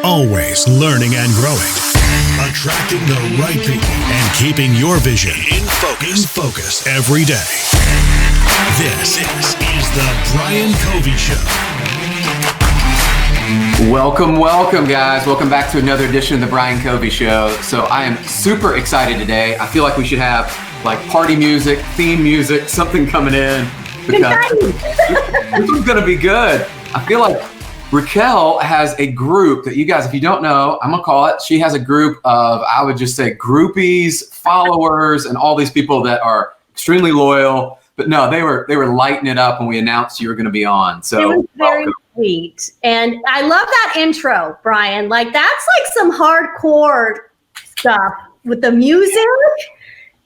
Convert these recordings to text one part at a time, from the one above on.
Always learning and growing. Attracting the right people and keeping your vision in focus every day. This is the Brian Covey Show. Welcome, guys. Welcome back to another edition of the Brian Covey Show. So I am super excited today. I feel like we should have like party music, theme music, something coming in because this is going to be good. I feel like Raquel has a group that you guys, if you don't know, I'm gonna call it, she has a group of, I would just say groupies, followers, and all these people that are extremely loyal. But no, they were lighting it up when we announced you were gonna be on. So it was very sweet. And I love that intro, Brian. Like that's like some hardcore stuff with the music.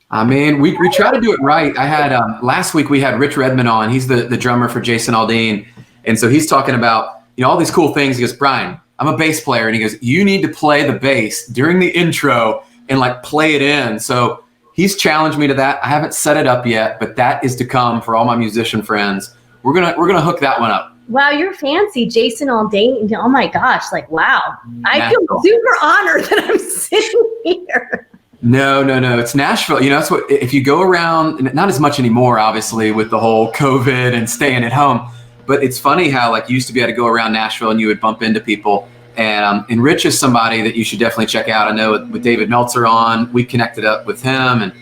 I mean, we try to do it right. I had last week we had Rich Redmond on. He's the drummer for Jason Aldean. And so he's talking about, all these cool things. He goes, Brian, I'm a bass player. And he goes, you need to play the bass during the intro and like play it in. So he's challenged me to that. I haven't set it up yet, but that is to come for all my musician friends. We're gonna hook that one up. Wow, you're fancy, Jason Aldean. Oh my gosh, like wow. I feel super honored that I'm sitting here. No. It's Nashville. That's what, if you go around, not as much anymore, obviously, with the whole COVID and staying at home. But it's funny how like you used to be able to go around Nashville and you would bump into people. And Rich is somebody that you should definitely check out. I know with David Meltzer on, we connected up with him and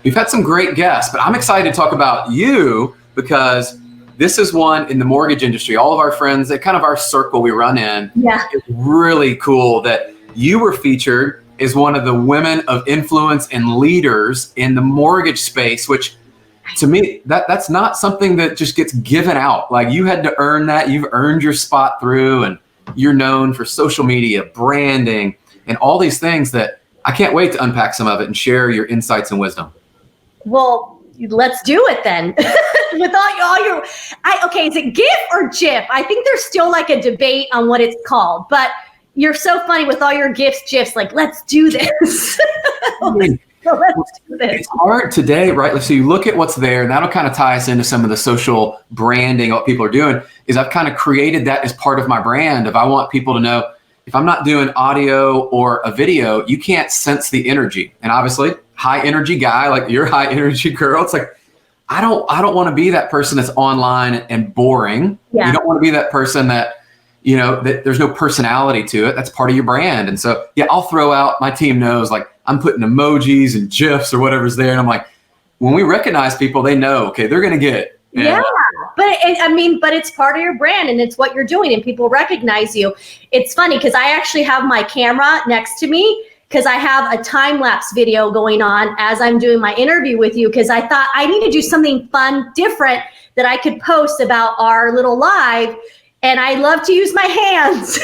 we've had some great guests. But I'm excited to talk about you because this is one in the mortgage industry. All of our friends, that kind of our circle we run in. Yeah. It's really cool that you were featured as one of the women of influence and leaders in the mortgage space, which to me, that's not something that just gets given out. Like you had to earn that. You've earned your spot through, and you're known for social media, branding, and all these things that I can't wait to unpack some of it and share your insights and wisdom. Well, let's do it then. With all your, okay, is it GIF or GIF? I think there's still like a debate on what it's called, but you're so funny with all your GIFs, like, let's do this. So let's do this. It's hard today, right? So you look at what's there, and that'll kind of tie us into some of the social branding, what people are doing, is I've kind of created that as part of my brand. If I want people to know, if I'm not doing audio or a video, you can't sense the energy. And obviously, high energy guy, like you're a high energy girl. It's like, I don't want to be that person that's online and boring. Yeah. You don't want to be that person that, that there's no personality to it. That's part of your brand. And so, yeah, I'll throw out, my team knows, like I'm putting emojis and GIFs or whatever's there. And I'm like, when we recognize people, they know, okay, they're going to get it. And yeah, but it's part of your brand and it's what you're doing and people recognize you. It's funny because I actually have my camera next to me because I have a time-lapse video going on as I'm doing my interview with you because I thought I need to do something fun, different that I could post about our little live. And I love to use my hands.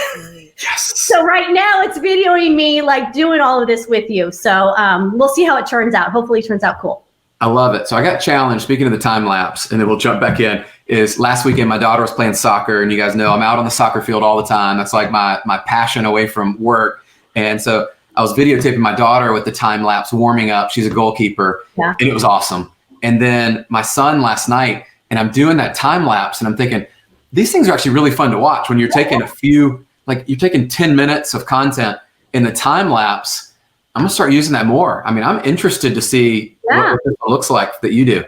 Yes. So right now it's videoing me like doing all of this with you. So we'll see how it turns out. Hopefully it turns out cool. I love it. So I got challenged, speaking of the time lapse, and then we'll jump back in, is last weekend my daughter was playing soccer, and you guys know I'm out on the soccer field all the time. That's like my passion away from work. And so I was videotaping my daughter with the time lapse warming up. She's a goalkeeper. Yeah. And it was awesome. And then my son last night, and I'm doing that time lapse, and I'm thinking, these things are actually really fun to watch when you're taking you're taking 10 minutes of content in the time lapse. I'm going to start using that more. I mean, I'm interested to see what it looks like that you do.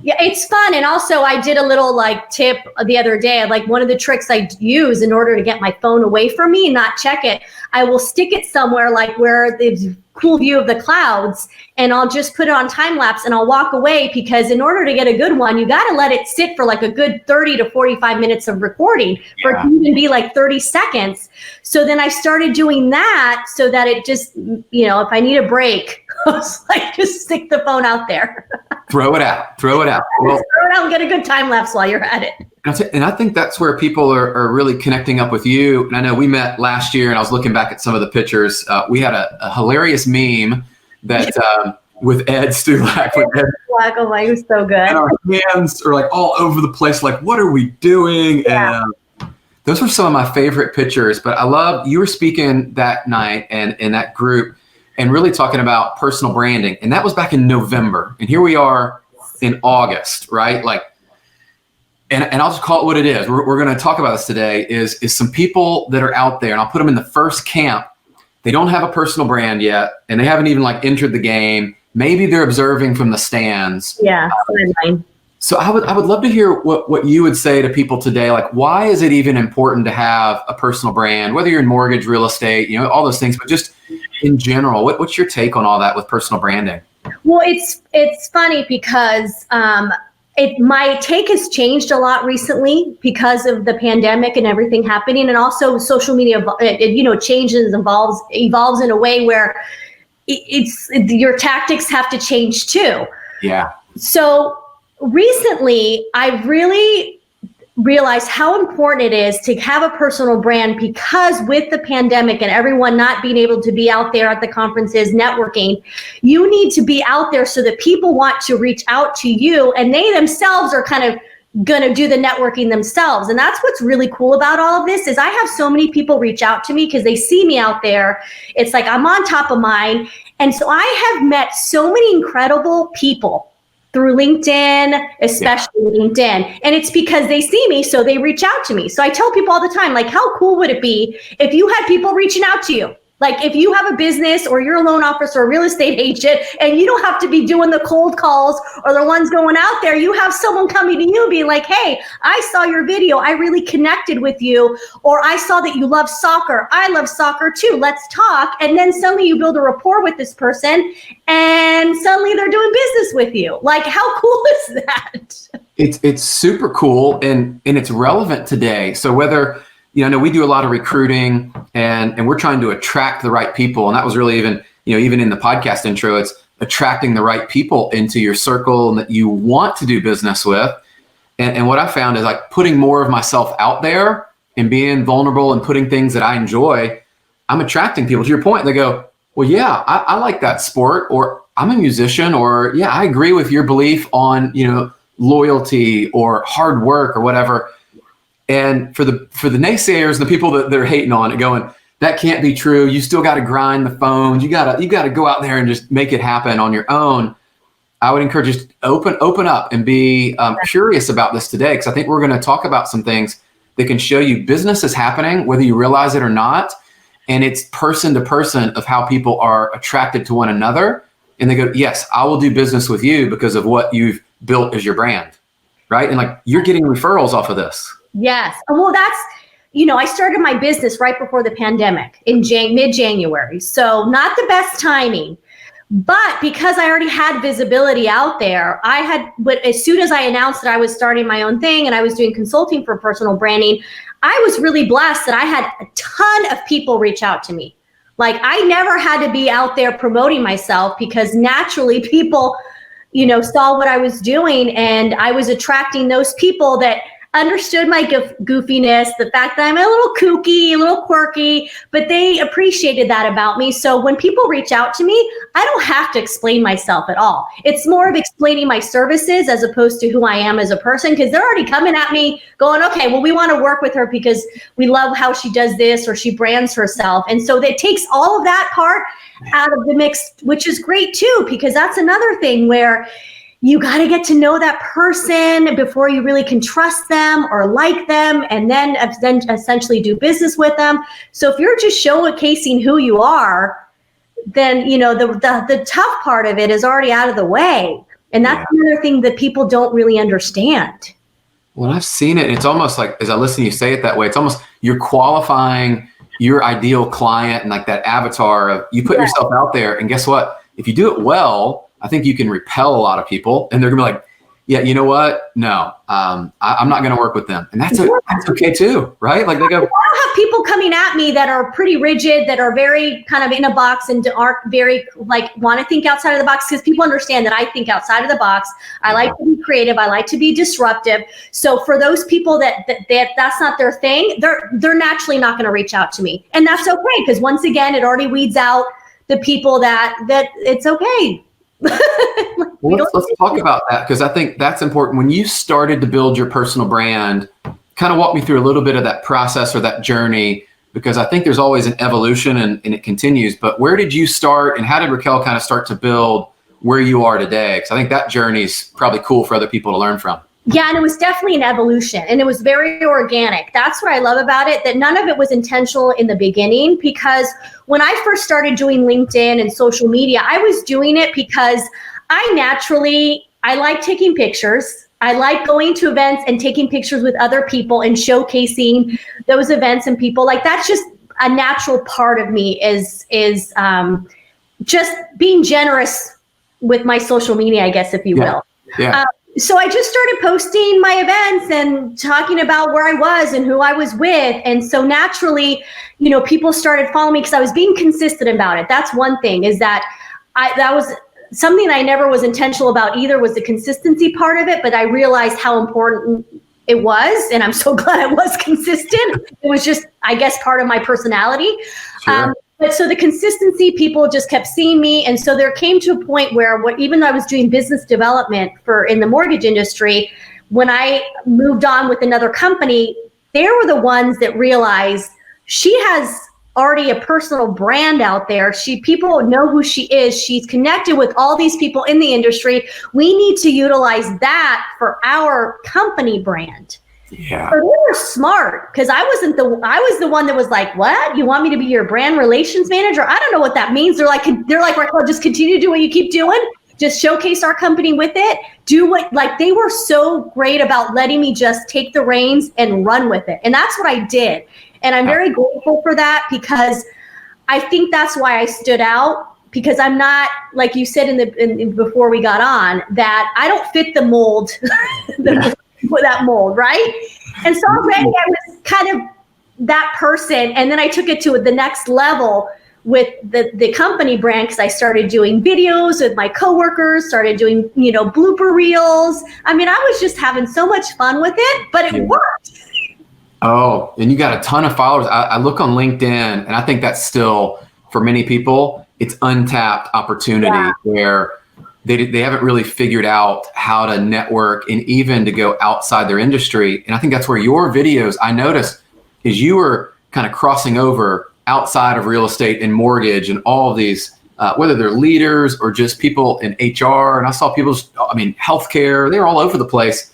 Yeah, it's fun. And also I did a little like tip the other day. Like one of the tricks I use in order to get my phone away from me and not check it, I will stick it somewhere like where there's cool view of the clouds and I'll just put it on time lapse and I'll walk away because in order to get a good one, you got to let it sit for like a good 30 to 45 minutes of recording for it to even be like 30 seconds. So then I started doing that so that it just, if I need a break, I was like, just stick the phone out there. Throw it out. Well, throw it out and get a good time lapse while you're at it. And I think that's where people are really connecting up with you. And I know we met last year and I was looking back at some of the pictures. We had a hilarious meme that with Ed Stulak. Oh my, he was so good. And our hands are like all over the place. Like, what are we doing? Yeah. And those were some of my favorite pictures. But I love, you were speaking that night and in that group and really talking about personal branding. And that was back in November. And here we are in August, right? and I'll just call it what it is. We're going to talk about this today is some people that are out there, and I'll put them in the first camp. They don't have a personal brand yet, and they haven't even like entered the game. Maybe they're observing from the stands. Yeah. So I would love to hear what you would say to people today. Like, why is it even important to have a personal brand, whether you're in mortgage, real estate, you know, all those things, but just in general, what's your take on all that with personal branding? Well, it's funny because my take has changed a lot recently because of the pandemic and everything happening, and also social media, changes, evolves in a way where it's your tactics have to change too. Yeah. So recently, I've really realized how important it is to have a personal brand, because with the pandemic and everyone not being able to be out there at the conferences networking, you need to be out there so that people want to reach out to you, and they themselves are kind of going to do the networking themselves. And that's what's really cool about all of this is I have so many people reach out to me because they see me out there. It's like I'm on top of mind. And so I have met so many incredible people through LinkedIn, especially LinkedIn. And it's because they see me, so they reach out to me. So I tell people all the time, like, how cool would it be if you had people reaching out to you? Like if you have a business or you're a loan officer or a real estate agent and you don't have to be doing the cold calls or the ones going out there, you have someone coming to you being like, hey, I saw your video. I really connected with you. Or I saw that you love soccer. I love soccer too. Let's talk. And then suddenly you build a rapport with this person and suddenly they're doing business with you. Like how cool is that? It's super cool and it's relevant today. So whether I know we do a lot of recruiting and we're trying to attract the right people. And that was really even in the podcast intro, it's attracting the right people into your circle and that you want to do business with. And what I found is like putting more of myself out there and being vulnerable and putting things that I enjoy, I'm attracting people. To your point, they go, well, yeah, I like that sport, or I'm a musician, or yeah, I agree with your belief on, loyalty or hard work or whatever. And for the naysayers, the people that they're hating on it, going, that can't be true. You still got to grind the phones. You got to go out there and just make it happen on your own. I would encourage you to open up and be curious about this today, because I think we're going to talk about some things that can show you business is happening, whether you realize it or not. And it's person to person of how people are attracted to one another. And they go, yes, I will do business with you because of what you've built as your brand, right? And like you're getting referrals off of this. Yes. Well, that's, I started my business right before the pandemic in mid-January. So not the best timing, but because I already had visibility out there, but as soon as I announced that I was starting my own thing and I was doing consulting for personal branding, I was really blessed that I had a ton of people reach out to me. Like I never had to be out there promoting myself because naturally people, saw what I was doing, and I was attracting those people that understood my goofiness, the fact that I'm a little kooky, a little quirky, but they appreciated that about me. So when people reach out to me, I don't have to explain myself at all. It's more of explaining my services as opposed to who I am as a person, because they're already coming at me going, okay, well, we want to work with her because we love how she does this or she brands herself. And so that takes all of that part out of the mix, which is great too, because that's another thing where you got to get to know that person before you really can trust them or like them, and then essentially do business with them. So if you're just showcasing who you are, then the tough part of it is already out of the way, and that's another thing that people don't really understand. Well, I've seen it. It's almost like, as I listen to you say it that way, it's almost you're qualifying your ideal client and like that avatar of you put yourself out there, and guess what? If you do it well, I think you can repel a lot of people, and they're gonna be like, yeah, you know what? No, I'm not gonna work with them. And that's okay too, right? Like they go, I have people coming at me that are pretty rigid, that are very kind of in a box and aren't very want to think outside of the box, because people understand that I think outside of the box. I like to be creative. I like to be disruptive. So for those people that's not their thing, they're naturally not gonna reach out to me. And that's okay, because once again, it already weeds out the people that it's okay. Well, let's talk about that, because I think that's important. When you started to build your personal brand, kind of walk me through a little bit of that process or that journey, because I think there's always an evolution and it continues. But where did you start, and how did Raquel kind of start to build where you are today? Because I think that journey is probably cool for other people to learn from. Yeah, and it was definitely an evolution, and it was very organic. That's what I love about it, that none of it was intentional in the beginning, because when I first started doing LinkedIn and social media, I was doing it because I like taking pictures. I like going to events and taking pictures with other people and showcasing those events and people. Like, that's just a natural part of me, is just being generous with my social media, I guess, if you will. Yeah. So I just started posting my events and talking about where I was and who I was with. And so naturally, people started following me because I was being consistent about it. That's one thing, is that that was something I never was intentional about either, was the consistency part of it. But I realized how important it was. And I'm so glad I was consistent. It was just, I guess, part of my personality. Sure. But so the consistency, people just kept seeing me. And so there came to a point where even though I was doing business development in the mortgage industry, when I moved on with another company, they were the ones that realized she has already a personal brand out there. People know who she is. She's connected with all these people in the industry. We need to utilize that for our company brand. Yeah. So they were smart, because I was the one that was like, what? You want me to be your brand relations manager? I don't know what that means. They're like, Raquel, just continue to do what you keep doing. Just showcase our company with it. They were so great about letting me just take the reins and run with it. And that's what I did. And I'm very grateful for that, because I think that's why I stood out, because I'm not, like you said before we got on, that I don't fit the mold. That mold, right? And so already I was kind of that person, and then I took it to the next level with the company brand, because I started doing videos with my coworkers, started doing blooper reels. I mean, I was just having so much fun with it, but it worked. Oh, and you got a ton of followers. I look on LinkedIn, and I think that's still, for many people, it's untapped opportunity where they haven't really figured out how to network and even to go outside their industry. And I think that's where your videos, I noticed, is you were kind of crossing over outside of real estate and mortgage and all of these, whether they're leaders or just people in HR. And I saw healthcare, they're all over the place.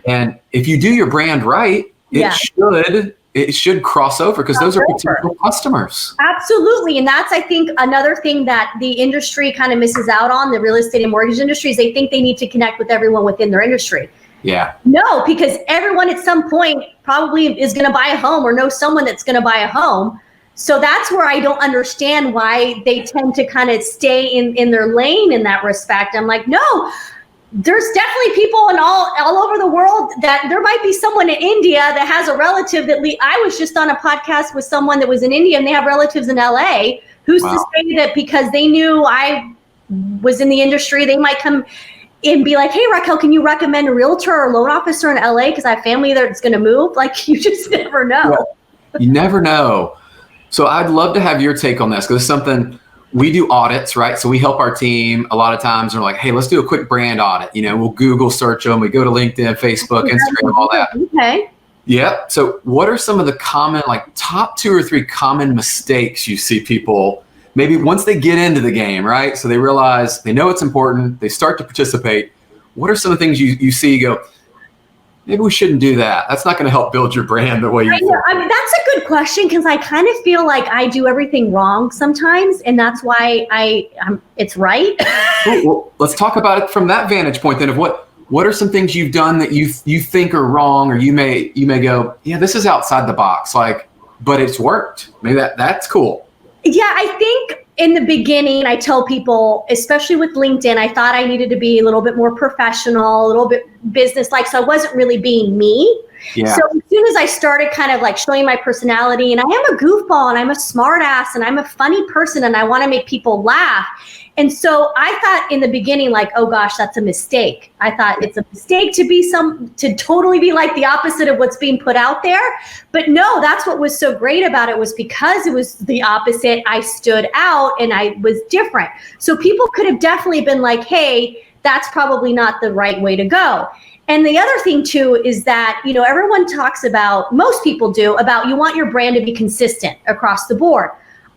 And if you do your brand right, it should cross over, because those are potential customers. Absolutely. And that's, I think, another thing that the industry kind of misses out on, the real estate and mortgage industry, is they think they need to connect with everyone within their industry. Yeah. No, because everyone at some point probably is going to buy a home or know someone that's going to buy a home. So that's where I don't understand why they tend to kind of stay in their lane in that respect. I'm like, no. There's definitely people in all over the world, that there might be someone in India that has a relative that I was just on a podcast with someone that was in India, and they have relatives in LA. Who's to say that because they knew I was in the industry, they might come and be like, hey, Raquel, can you recommend a realtor or loan officer in LA? Because I have family there that's going to move. Like, you just never know. You never know. So I'd love to have your take on this, because it's something. We do audits, right? So we help our team a lot of times. We're like, hey, let's do a quick brand audit. We'll Google search them. We go to LinkedIn, Facebook, Instagram, all that. Okay. Yeah. So what are some of the common, top 2 or 3 common mistakes you see people, maybe once they get into the game, right? So they realize, they know it's important, they start to participate. What are some of the things you see, you go, maybe we shouldn't do that. That's not going to help build your brand the way you think. I mean, that's a good question, because I kind of feel like I do everything wrong sometimes, and that's why it's right. Well, let's talk about it from that vantage point then, of what are some things you've done that you think are wrong, or you may go, yeah, this is outside the box, but it's worked. Maybe that's cool. Yeah, I think in the beginning, I tell people, especially with LinkedIn, I thought I needed to be a little bit more professional, a little bit business-like, so I wasn't really being me. Yeah. So as soon as I started kind of showing my personality, and I am a goofball, and I'm a smart ass, and I'm a funny person, and I want to make people laugh. And so I thought in the beginning, oh gosh, that's a mistake. I thought it's a mistake to totally be the opposite of what's being put out there. But no, that's what was so great about it, was because it was the opposite. I stood out and I was different. So people could have definitely been like, hey, that's probably not the right way to go. And the other thing too is that, everyone talks about, most people do, about you want your brand to be consistent across the board.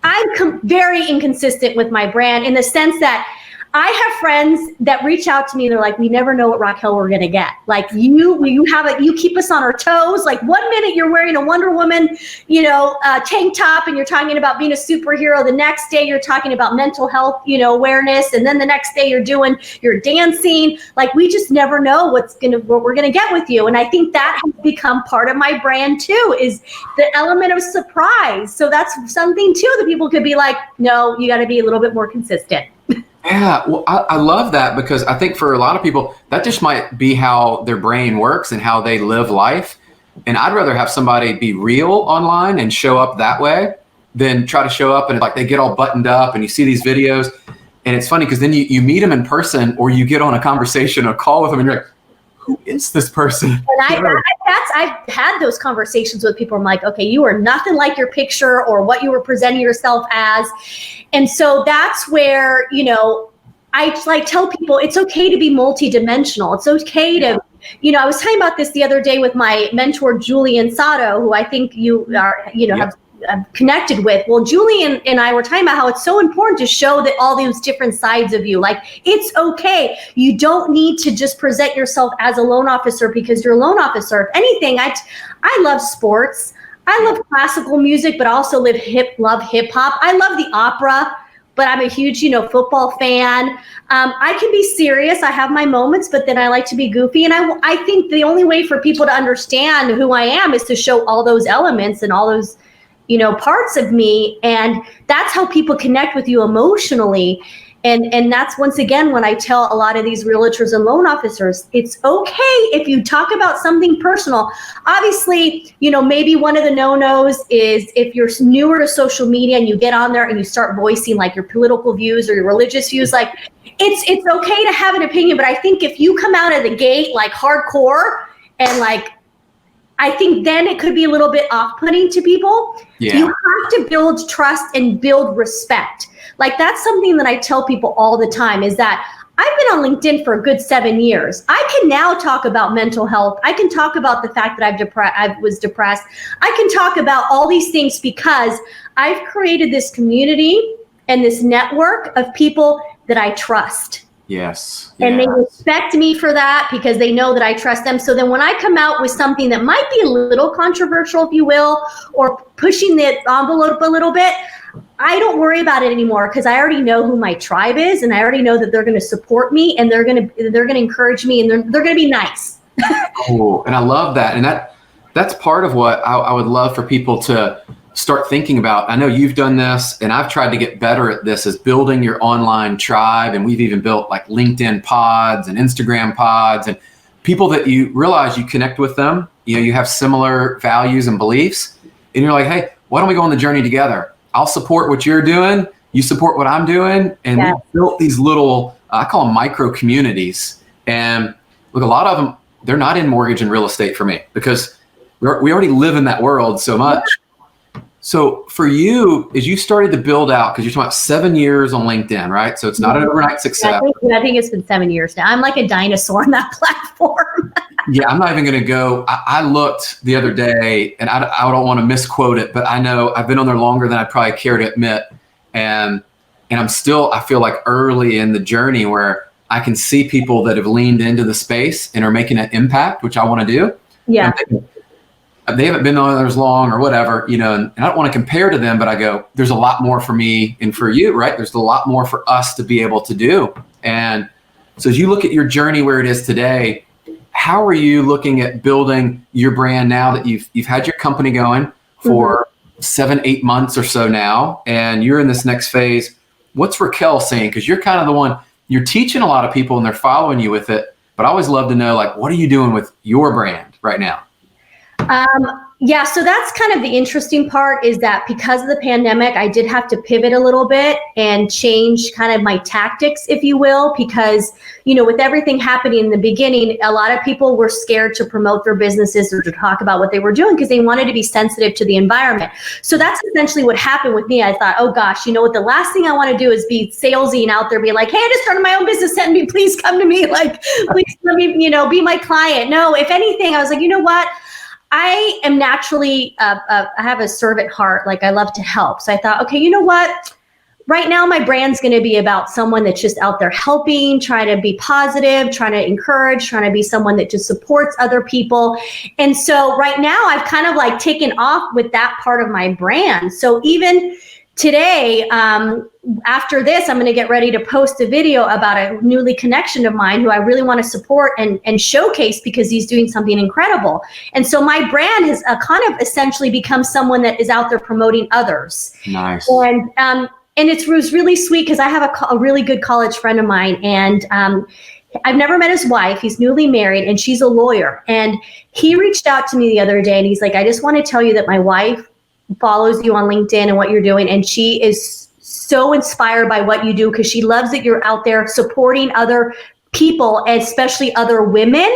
I'm very inconsistent with my brand, in the sense that I have friends that reach out to me. They're like, we never know what Raquel we're going to get. Like you keep us on our toes. Like 1 minute you're wearing a Wonder Woman, tank top and you're talking about being a superhero. The next day you're talking about mental health, awareness. And then the next day you're dancing. Like we just never know what we're going to get with you. And I think that has become part of my brand too, is the element of surprise. So that's something too that people could be like, no, you got to be a little bit more consistent. Yeah, well, I love that, because I think for a lot of people, that just might be how their brain works and how they live life. And I'd rather have somebody be real online and show up that way than try to show up and like they get all buttoned up and you see these videos. And it's funny because then you meet them in person or you get on a conversation, a call with them, and you're like, who is this person? And I've had those conversations with people. I'm like, okay, you are nothing like your picture or what you were presenting yourself as. And so that's where, I like tell people it's okay to be multidimensional. It's okay to, I was talking about this the other day with my mentor, Julian Sato, who I think you are, have connected with. Well, Julian and I were talking about how it's so important to show that all those different sides of you. Like, it's okay. You don't need to just present yourself as a loan officer because you're a loan officer. If anything, I love sports. I love classical music, but I also love hip hop. I love the opera, but I'm a huge, football fan. I can be serious. I have my moments, but then I like to be goofy. And I think the only way for people to understand who I am is to show all those elements and all those parts of me. And that's how people connect with you emotionally. And that's, once again, when I tell a lot of these realtors and loan officers, it's okay if you talk about something personal. Obviously, maybe one of the no-nos is if you're newer to social media and you get on there and you start voicing like your political views or your religious views, like it's okay to have an opinion. But I think if you come out of the gate like hardcore and like, I think then it could be a little bit off-putting to people. Yeah. You have to build trust and build respect. Like, that's something that I tell people all the time, is that I've been on LinkedIn for a good 7 years. I can now talk about mental health. I can talk about the fact that I was depressed. I can talk about all these things because I've created this community and this network of people that I trust. Yes. And they respect me for that because they know that I trust them. So then when I come out with something that might be a little controversial, if you will, or pushing the envelope a little bit, I don't worry about it anymore because I already know who my tribe is, and I already know that they're going to support me and they're going to encourage me, and they're going to be nice. Oh, and I love that. And that's part of what I would love for people to start thinking about. I know you've done this, and I've tried to get better at this, is building your online tribe. And we've even built like LinkedIn pods and Instagram pods, and people that you realize you connect with them. You have similar values and beliefs, and you're like, hey, why don't we go on the journey together? I'll support what you're doing. You support what I'm doing. And we built these little, I call them micro communities. And look, a lot of them, they're not in mortgage and real estate for me because we already live in that world so much. So for you, as you started to build out, because you're talking about 7 years on LinkedIn, right? So it's not an overnight success. I think it's been 7 years now. I'm like a dinosaur on that platform. Yeah, I'm not even going to go. I looked the other day, and I don't want to misquote it, but I know I've been on there longer than I probably care to admit. And I'm still, I feel like, early in the journey where I can see people that have leaned into the space and are making an impact, which I want to do. Yeah. They haven't been on there as long or whatever, and I don't want to compare to them, but I go, there's a lot more for me and for you, right? There's a lot more for us to be able to do. And so as you look at your journey where it is today, how are you looking at building your brand now that you've had your company going for 7-8 months or so now, and you're in this next phase? What's Raquel saying? Because you're kind of the one, you're teaching a lot of people and they're following you with it, but I always love to know, like, what are you doing with your brand right now? Yeah, so that's kind of the interesting part, is that because of the pandemic, I did have to pivot a little bit and change kind of my tactics, if you will, because, with everything happening in the beginning, a lot of people were scared to promote their businesses or to talk about what they were doing because they wanted to be sensitive to the environment. So that's essentially what happened with me. I thought, oh gosh, what, the last thing I want to do is be salesy and out there be like, hey, I just started my own business, send me, please come to me, like, please let me, be my client. No, if anything, I was like, you know what? I am naturally, I have a servant heart. Like, I love to help. So I thought, okay, you know what? right now my brand's going to be about someone that's just out there helping, trying to be positive, trying to encourage, trying to be someone that just supports other people. And so right now I've kind of like taken off with that part of my brand. So even today, after this, I'm going to get ready to post a video about a newly connection of mine who I really want to support and showcase because he's doing something incredible. And so my brand has kind of essentially become someone that is out there promoting others. Nice. And it was really sweet because I have a really good college friend of mine, and I've never met his wife. He's newly married, and she's a lawyer. And he reached out to me the other day, and he's like, I just want to tell you that my wife follows you on LinkedIn and what you're doing, and she is so inspired by what you do because she loves that you're out there supporting other people, especially other women,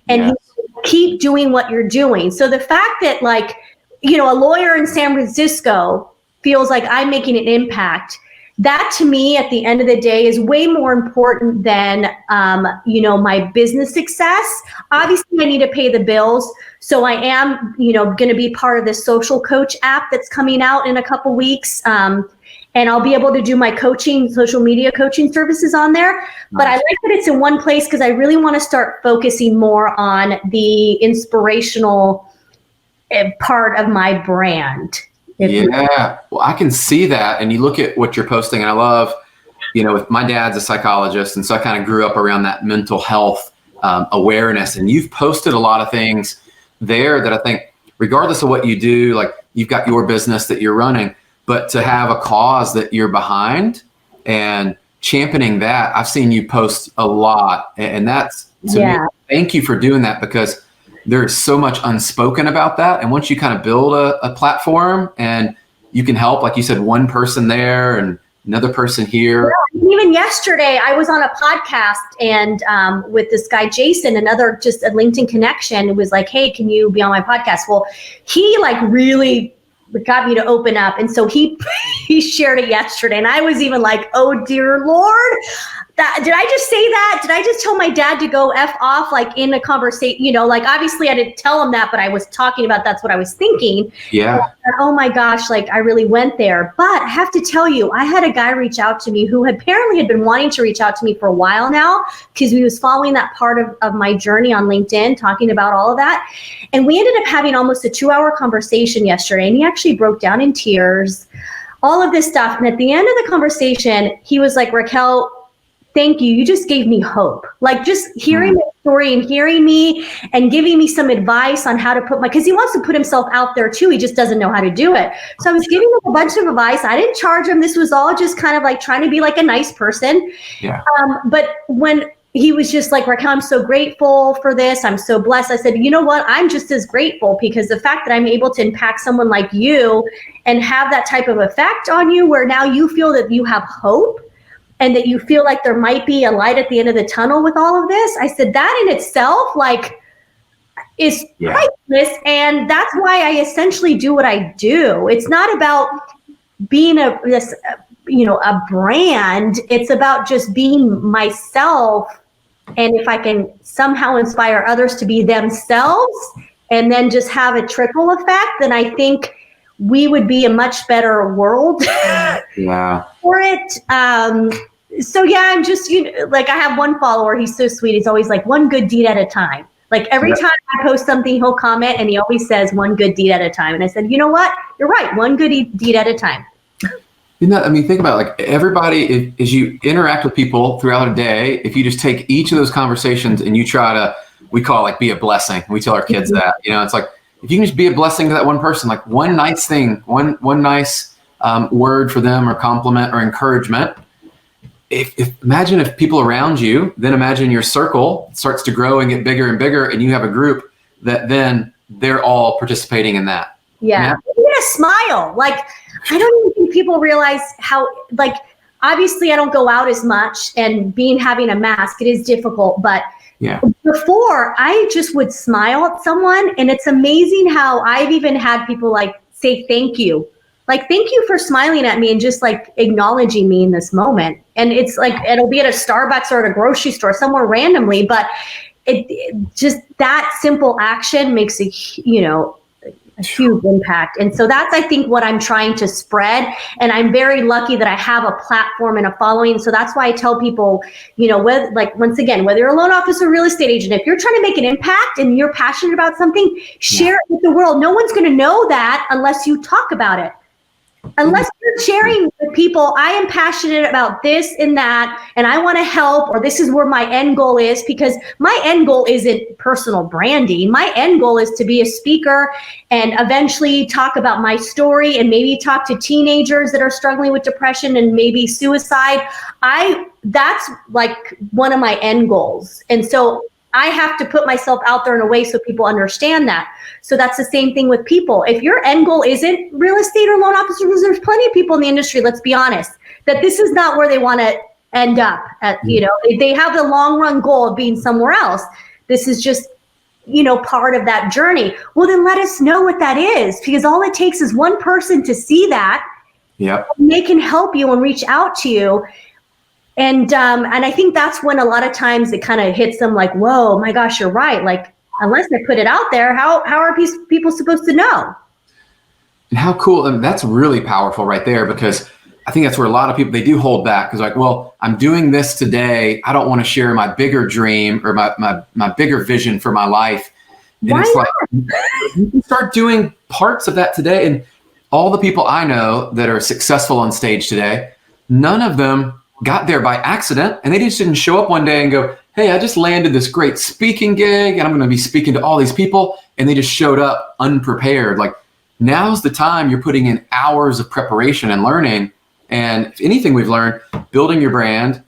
and Yes. keep doing what you're doing. So the fact that, like, a lawyer in San Francisco feels like I'm making an impact, that to me at the end of the day is way more important than my business success. Obviously I need to pay the bills, so I am going to be part of this social coach app that's coming out in a couple weeks, and I'll be able to do my social media coaching services on there. But I like that it's in one place because I really want to start focusing more on the inspirational part of my brand. Yeah, well, I can see that. And you look at what you're posting, and I love, with my dad's a psychologist, and so I kind of grew up around that mental health awareness. And you've posted a lot of things there that I think, regardless of what you do, like you've got your business that you're running, but to have a cause that you're behind and championing that, I've seen you post a lot, and that's to me. Thank you for doing that because there's so much unspoken about that. And once you kind of build a platform and you can help, like you said, one person there and another person here. Yeah, even yesterday, I was on a podcast and with this guy, Jason, just a LinkedIn connection. It was like, hey, can you be on my podcast? Well, he like really got me to open up. And so he shared it yesterday. And I was even like, oh, dear Lord. Did I just say that? Did I just tell my dad to go F off, like in a conversation? Like obviously I didn't tell him that, but I was talking about that's what I was thinking. Yeah. Oh my gosh, like I really went there. But I have to tell you, I had a guy reach out to me who apparently had been wanting to reach out to me for a while now because he was following that part of my journey on LinkedIn, talking about all of that. And we ended up having almost a 2-hour conversation yesterday. And he actually broke down in tears, all of this stuff. And at the end of the conversation, he was like, Raquel, thank you. You just gave me hope. Like just hearing the story and hearing me and giving me some advice on how to because he wants to put himself out there too. He just doesn't know how to do it. So I was giving him a bunch of advice. I didn't charge him. This was all just kind of like trying to be like a nice person. Yeah. But when he was just like, Raquel, I'm so grateful for this. I'm so blessed. I said, you know what? I'm just as grateful because the fact that I'm able to impact someone like you and have that type of effect on you where now you feel that you have hope and that you feel like there might be a light at the end of the tunnel with all of this. I said that in itself, like, is priceless. And that's why I essentially do what I do. It's not about being a brand. It's about just being myself. And if I can somehow inspire others to be themselves and then just have a trickle effect, then I think we would be a much better world for it. So yeah, I'm just, like I have one follower. He's so sweet. He's always like one good deed at a time. Like every time I post something, he'll comment and he always says one good deed at a time. And I said, you know what? You're right. One good deed at a time. Think about it, like everybody, as you interact with people throughout a day, if you just take each of those conversations and you try to, we call it like be a blessing. We tell our kids that, it's like, if you can just be a blessing to that one person, like one nice thing, one nice word for them or compliment or encouragement. Imagine if people around you, then imagine your circle starts to grow and get bigger and bigger, and you have a group that then they're all participating in that. Yeah. Even a smile. Like, I don't even think people realize how, like, obviously I don't go out as much and having a mask, it is difficult, but before I just would smile at someone, and it's amazing how I've even had people like say thank you. Like, thank you for smiling at me and just like acknowledging me in this moment. And it's like, it'll be at a Starbucks or at a grocery store somewhere randomly, but it just that simple action makes a a huge impact. And so that's, I think, what I'm trying to spread. And I'm very lucky that I have a platform and a following. So that's why I tell people, once again, whether you're a loan officer or real estate agent, if you're trying to make an impact and you're passionate about something, share it with the world. No one's going to know that unless you talk about it. Unless you're sharing with people, I am passionate about this and that, and I want to help, or this is where my end goal is, because my end goal isn't personal branding. My end goal is to be a speaker and eventually talk about my story and maybe talk to teenagers that are struggling with depression and maybe suicide. That's like one of my end goals. And so I have to put myself out there in a way so people understand that. So that's the same thing with people. If your end goal isn't real estate or loan officers, there's plenty of people in the industry, let's be honest, that this is not where they want to end up. They have the long run goal of being somewhere else. This is just, part of that journey. Well, then let us know what that is, because all it takes is one person to see that. Yep. And they can help you and reach out to you. And I think that's when a lot of times it kind of hits them like, whoa, my gosh, you're right. Like, unless I put it out there, how are people supposed to know? And how cool. And that's really powerful right there, because I think that's where a lot of people, they do hold back, because like, well, I'm doing this today. I don't want to share my bigger dream or my bigger vision for my life. And Why it's not? like, you can start doing parts of that today. And all the people I know that are successful on stage today, none of them got there by accident, and they just didn't show up one day and go, hey, I just landed this great speaking gig and I'm going to be speaking to all these people. And they just showed up unprepared. Like, now's the time you're putting in hours of preparation and learning. And if anything we've learned, building your brand,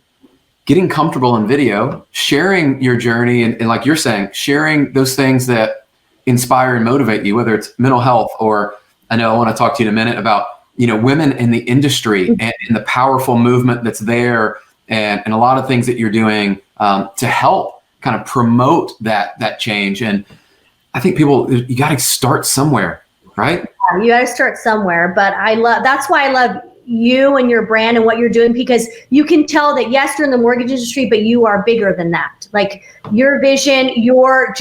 getting comfortable in video, sharing your journey, and like you're saying, sharing those things that inspire and motivate you, whether it's mental health, or I know I want to talk to you in a minute about women in the industry and the powerful movement that's there, and a lot of things that you're doing to help kind of promote that change. And I think you got to start somewhere, right? You got to start somewhere. But that's why I love you and your brand and what you're doing, because you can tell that, yes, you're in the mortgage industry, but you are bigger than that. Like, your vision, your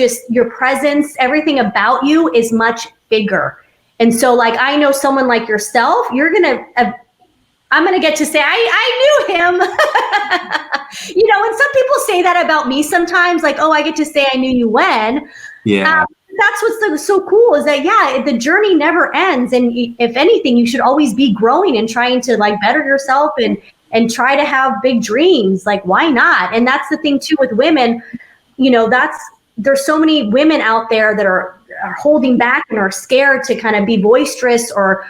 presence, everything about you is much bigger. And so, like, I know someone like yourself, I'm going to get to say, I knew him. And some people say that about me sometimes, like, oh, I get to say I knew you when. Yeah. That's what's so cool, is that, the journey never ends. And if anything, you should always be growing and trying to like better yourself and try to have big dreams. Like, why not? And that's the thing too with women, there's so many women out there that are holding back and are scared to kind of be boisterous or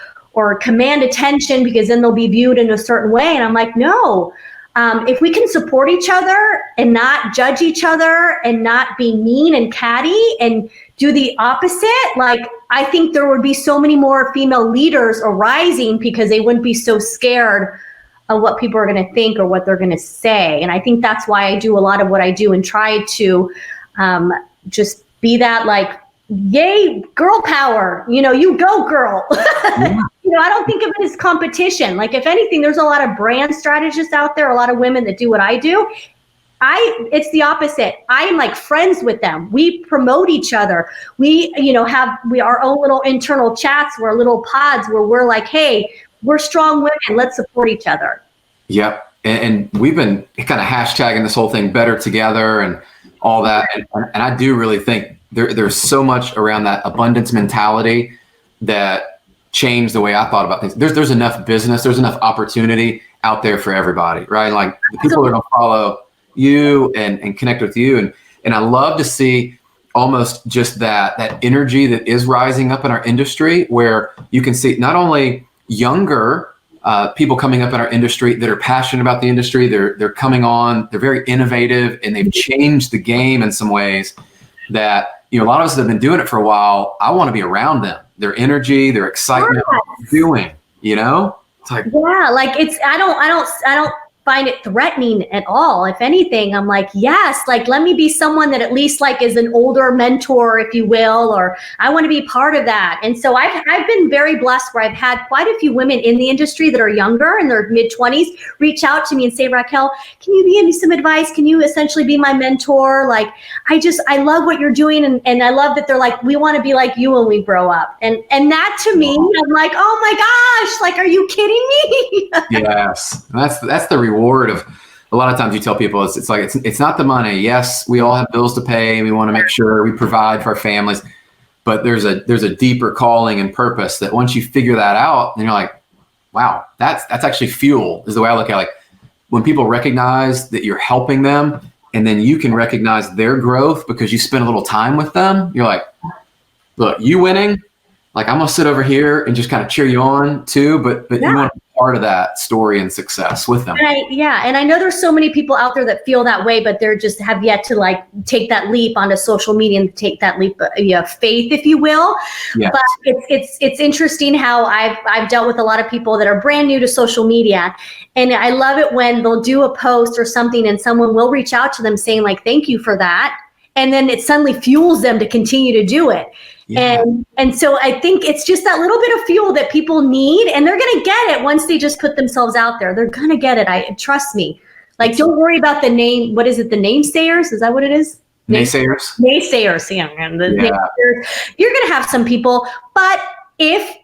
command attention, because then they'll be viewed in a certain way. And I'm like, no, if we can support each other and not judge each other and not be mean and catty and do the opposite, like, I think there would be so many more female leaders arising, because they wouldn't be so scared of what people are going to think or what they're going to say. And I think that's why I do a lot of what I do and try to just be that, like, yay, girl power, you go, girl. Yeah. I don't think of it as competition. Like, if anything, there's a lot of brand strategists out there, a lot of women that do what I do. It's the opposite. I am like friends with them. We promote each other. We, have our own little internal chats, we're little pods where we're like, hey, we're strong women. Let's support each other. Yep. And we've been kind of hashtagging this whole thing, better together, and all that. And I do really think there's so much around that abundance mentality that changed the way I thought about things. There's enough business, there's enough opportunity out there for everybody, right? Like, the people are going to follow you and connect with you. And I love to see almost just that energy that is rising up in our industry, where you can see not only younger people coming up in our industry that are passionate about the industry, they're coming on, they're very innovative, and they've changed the game in some ways that, a lot of us have been doing it for a while. I want to be around them, their energy, their excitement, what they're doing, It's like, yeah, like, I don't find it threatening at all. If anything, I'm like, yes, like, let me be someone that at least like is an older mentor, if you will, or I want to be part of that. And so I've been very blessed where I've had quite a few women in the industry that are younger, in their mid-20s, reach out to me and say, Raquel, can you give me some advice? Can you essentially be my mentor? Like, I love what you're doing. And I love that they're like, we want to be like you when we grow up. And that to me, I'm like, oh my gosh, like, are you kidding me? Yes. That's the reward of a lot of times you tell people it's not the money. Yes, we all have bills to pay. We want to make sure we provide for our families, but there's a deeper calling and purpose that once you figure that out, then you're like, wow, that's actually fuel, is the way I look at it. Like, when people recognize that you're helping them and then you can recognize their growth because you spend a little time with them, you're like, look, you winning, like, I'm gonna sit over here and just kind of cheer you on too, but you want to be part of that story and success with them. And I know there's so many people out there that feel that way, but they're just have yet to like take that leap onto social media and take that leap of faith, if you will. Yes. But it's interesting how I've dealt with a lot of people that are brand new to social media, and I love it when they'll do a post or something and someone will reach out to them saying like, thank you for that. And then it suddenly fuels them to continue to do it. Yeah. And so I think it's just that little bit of fuel that people need, and they're going to get it once they just put themselves out there. They're going to get it. Trust me. Like, don't worry about the name. What is it? The namesayers? Is that what it is? Naysayers. Naysayers. Yeah. Naysayers. You're going to have some people, but if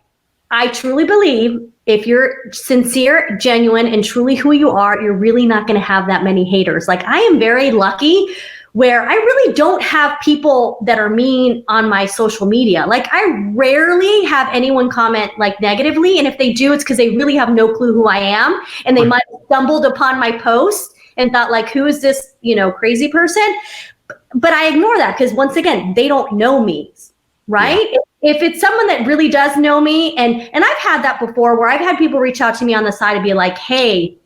I truly believe if you're sincere, genuine, and truly who you are, you're really not going to have that many haters. Like, I am very lucky where I really don't have people that are mean on my social media. Like, I rarely have anyone comment like negatively. And if they do, it's because they really have no clue who I am. And they might have stumbled upon my post and thought like, who is this, crazy person? But I ignore that because once again, they don't know me, right? Yeah. If it's someone that really does know me, and I've had that before where I've had people reach out to me on the side and be like, hey,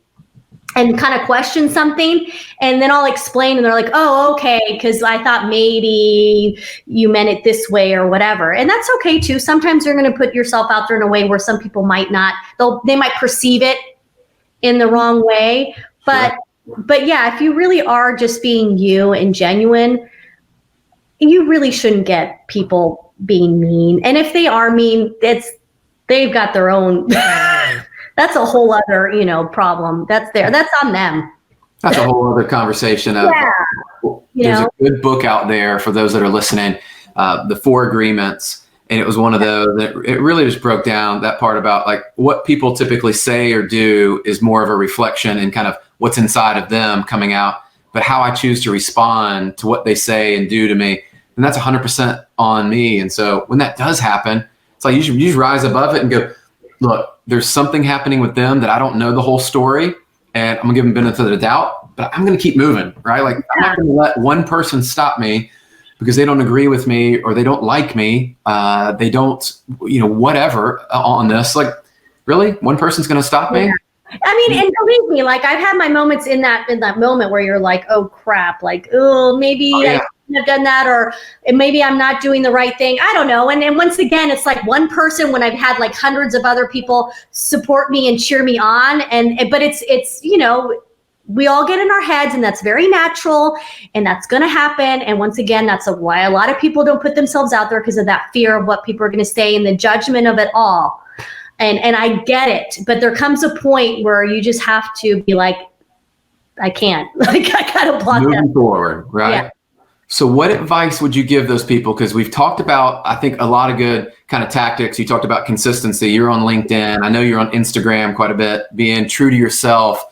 and kind of question something, and then I'll explain, and they're like, oh, okay, because I thought maybe you meant it this way or whatever. And that's okay too. Sometimes you're going to put yourself out there in a way where some people might not, they might perceive it in the wrong way. But yeah, if you really are just being you and genuine, you really shouldn't get people being mean. And if they are mean, they've got their own that's a whole other, problem. That's on them. That's a whole other conversation. There's a good book out there for those that are listening, The 4 Agreements. And it was one of those that it really just broke down that part about like what people typically say or do is more of a reflection and kind of what's inside of them coming out, but how I choose to respond to what they say and do to me. And that's 100% on me. And so when that does happen, it's like you just rise above it and go, look, there's something happening with them that I don't know the whole story, and I'm gonna give them benefit of the doubt, but I'm gonna keep moving, right? Like, I'm not gonna let one person stop me because they don't agree with me or they don't like me. They don't, whatever on this. Like, really, one person's gonna stop me? I mean, and believe me, like, I've had my moments in that moment where you're like, oh crap, like, oh, maybe I shouldn't have done that, or maybe I'm not doing the right thing. I don't know. And then once again, it's like one person when I've had like hundreds of other people support me and cheer me on. But it's, we all get in our heads, and that's very natural, and that's going to happen. And once again, that's why a lot of people don't put themselves out there, because of that fear of what people are going to say and the judgment of it all. And I get it, but there comes a point where you just have to be like, I can't, like, I gotta block moving that forward, right? Yeah. So what advice would you give those people? Because we've talked about, I think, a lot of good kind of tactics. You talked about consistency. You're on LinkedIn. I know you're on Instagram quite a bit, being true to yourself.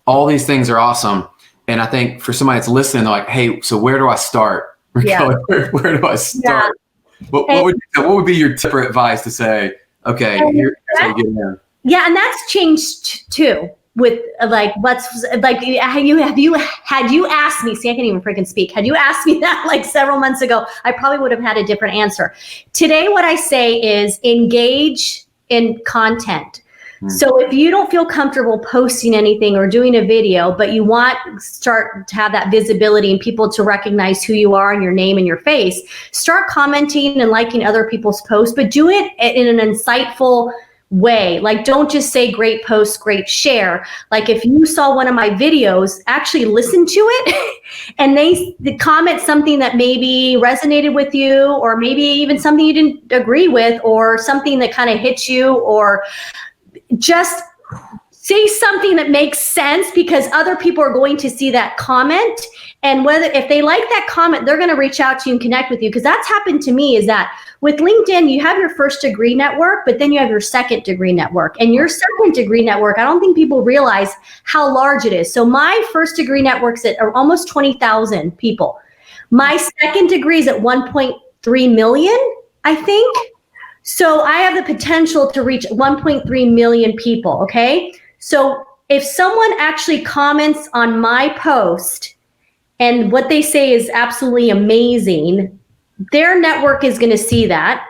All these things are awesome. And I think for somebody that's listening, they're like, hey, so where do I start? Yeah. Where do I start? Yeah. What would be your tip or advice to say, okay, here's how you get in there? Yeah, and that's changed too. With like, had you asked me, see, I can't even freaking speak. Had you asked me that like several months ago, I probably would have had a different answer. Today, what I say is engage in content. So if you don't feel comfortable posting anything or doing a video, but you start to have that visibility and people to recognize who you are and your name and your face, start commenting and liking other people's posts, but do it in an insightful way. Like, don't just say great post, great share. Like, if you saw one of my videos, actually listen to it and they comment something that maybe resonated with you, or maybe even something you didn't agree with, or something that kind of hit you, or just say something that makes sense, because other people are going to see that comment. And if they like that comment, they're going to reach out to you and connect with you. Because that's happened to me, is that with LinkedIn, you have your first degree network, but then you have your second degree network. And your second degree network, I don't think people realize how large it is. So my first degree network's at almost 20,000 people. My second degree is at 1.3 million, I think. So I have the potential to reach 1.3 million people, okay? So if someone actually comments on my post and what they say is absolutely amazing, their network is going to see that.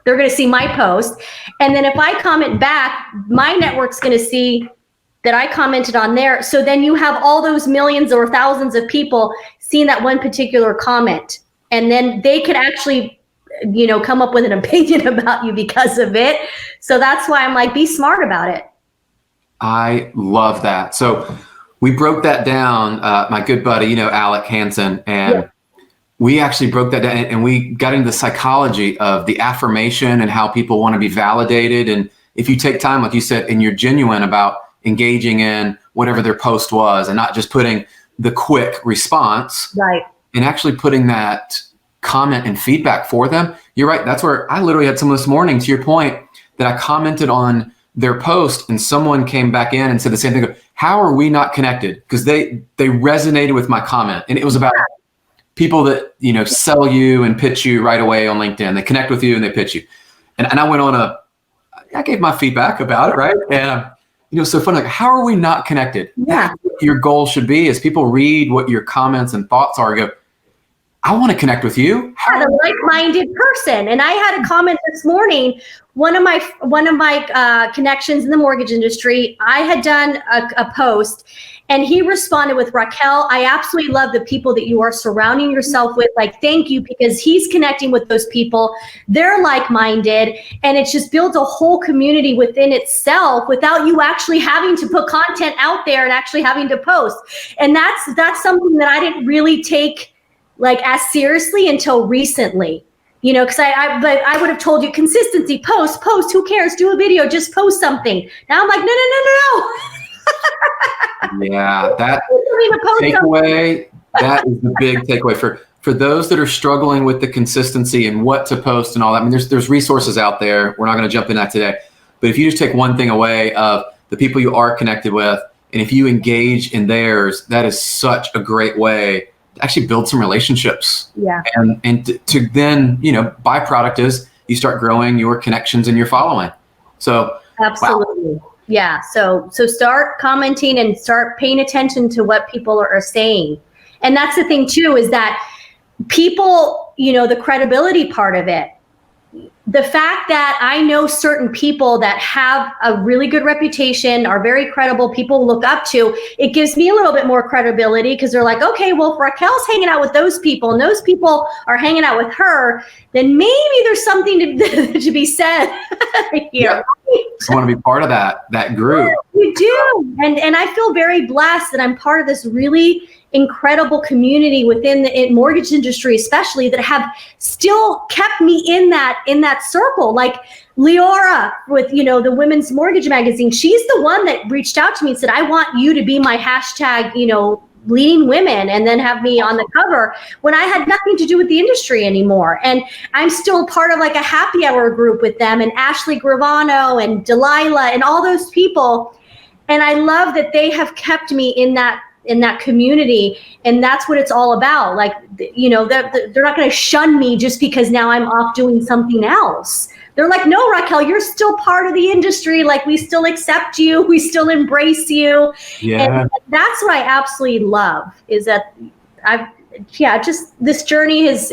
They're going to see my post. And then if I comment back, my network's going to see that I commented on there. So then you have all those millions or thousands of people seeing that one particular comment. And then they could actually, come up with an opinion about you because of it. So that's why I'm like, be smart about it. I love that. So we broke that down, my good buddy, Alec Hansen, and we actually broke that down, and we got into the psychology of the affirmation and how people want to be validated. And if you take time, like you said, and you're genuine about engaging in whatever their post was and not just putting the quick response, right, and actually putting that comment and feedback for them. You're right. That's where I literally had someone this morning, to your point, that I commented on their post and someone came back in and said the same thing. How are we not connected? Because they resonated with my comment. And it was about people that, sell you and pitch you right away on LinkedIn. They connect with you and they pitch you. And I went on I gave my feedback about it, right? And, so fun, like, how are we not connected? Yeah. That's what your goal should be, is people read what your comments and thoughts are and go, I want to connect with you. How a like-minded person. And I had a comment this morning. One of my connections in the mortgage industry, I had done a post, and he responded with, Raquel, I absolutely love the people that you are surrounding yourself with. Like, thank you, because he's connecting with those people. They're like-minded, and it just builds a whole community within itself without you actually having to put content out there and actually having to post. And that's something that I didn't really take as seriously until recently, because I would have told you, consistency, post, who cares? Do a video, just post something. Now I'm like, no. Yeah, that takeaway, that is the big takeaway for those that are struggling with the consistency and what to post and all that. I mean, there's resources out there. We're not going to jump in that today, but if you just take one thing away of the people you are connected with, and if you engage in theirs, that is such a great way actually build some relationships. Yeah. And to then, byproduct is you start growing your connections and your following. So absolutely. Wow. Yeah. So start commenting and start paying attention to what people are saying. And that's the thing too, is that people, the credibility part of it, the fact that I know certain people that have a really good reputation, are very credible, people look up to, it gives me a little bit more credibility, because they're like, okay, well, if Raquel's hanging out with those people and those people are hanging out with her, then maybe there's something to be said here. Yeah. I want to be part of that group. You do. And I feel very blessed that I'm part of this really incredible community within the mortgage industry, especially, that have still kept me in that circle. Like Leora with, the Women's Mortgage Magazine, she's the one that reached out to me and said, I want you to be my hashtag, leading women, and then have me on the cover, when I had nothing to do with the industry anymore. And I'm still part of a happy hour group with them, and Ashley Gravano and Delilah and all those people. And I love that they have kept me in that community. And that's what it's all about. They're not going to shun me just because now I'm off doing something else. They're like, no, Raquel, you're still part of the industry. We still accept you. We still embrace you. Yeah. And that's what I absolutely love, is that this journey has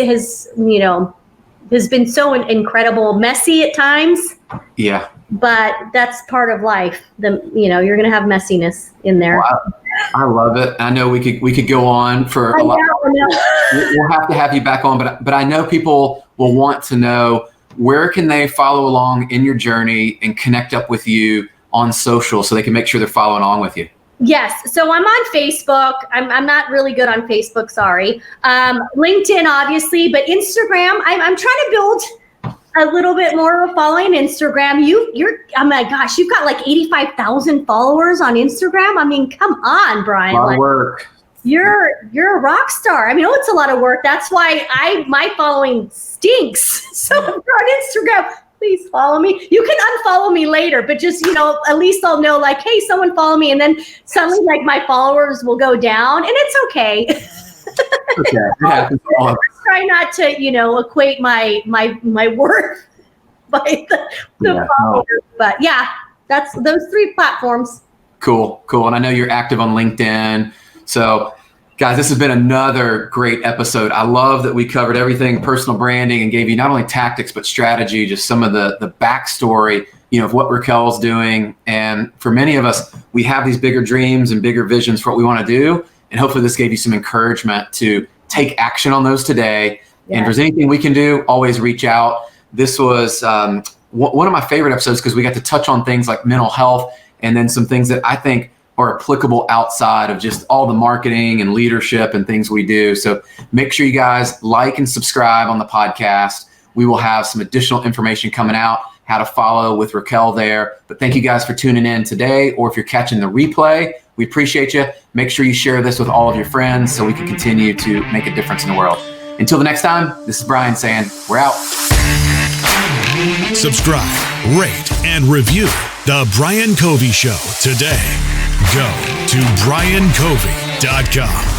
been so incredible, messy at times. Yeah. But that's part of life. You're going to have messiness in there. Wow. I love it. I know we could go on for a lot. We'll have to have you back on, but I know people will want to know where can they follow along in your journey and connect up with you on social so they can make sure they're following along with you? Yes. So I'm on Facebook. I'm not really good on Facebook. Sorry. LinkedIn, obviously, but Instagram, I'm trying to build a little bit more of a following on Instagram. Oh my gosh, you've got like 85,000 followers on Instagram. I mean, come on, Brian. A lot of work. You're a rock star. I mean, it's a lot of work. That's why my following stinks. So if you're on Instagram, please follow me. You can unfollow me later, but just, at least I'll know like, hey, someone follow me. And then suddenly like my followers will go down and it's okay. Okay. I try not to, equate my worth by the followers. But yeah, that's those 3 platforms. Cool. And I know you're active on LinkedIn. So guys, this has been another great episode. I love that we covered everything personal branding and gave you not only tactics, but strategy, just some of the backstory, of what Raquel's doing. And for many of us, we have these bigger dreams and bigger visions for what we want to do. And hopefully this gave you some encouragement to take action on those today. Yeah. And if there's anything we can do, always reach out. This was one of my favorite episodes because we got to touch on things like mental health and then some things that I think are applicable outside of just all the marketing and leadership and things we do. So make sure you guys like and subscribe on the podcast. We will have some additional information coming out, how to follow with Raquel there. But thank you guys for tuning in today, or if you're catching the replay, we appreciate you. Make sure you share this with all of your friends so we can continue to make a difference in the world. Until the next time, this is Brian saying we're out. Subscribe, rate, and review The Brian Covey Show today. Go to briancovey.com.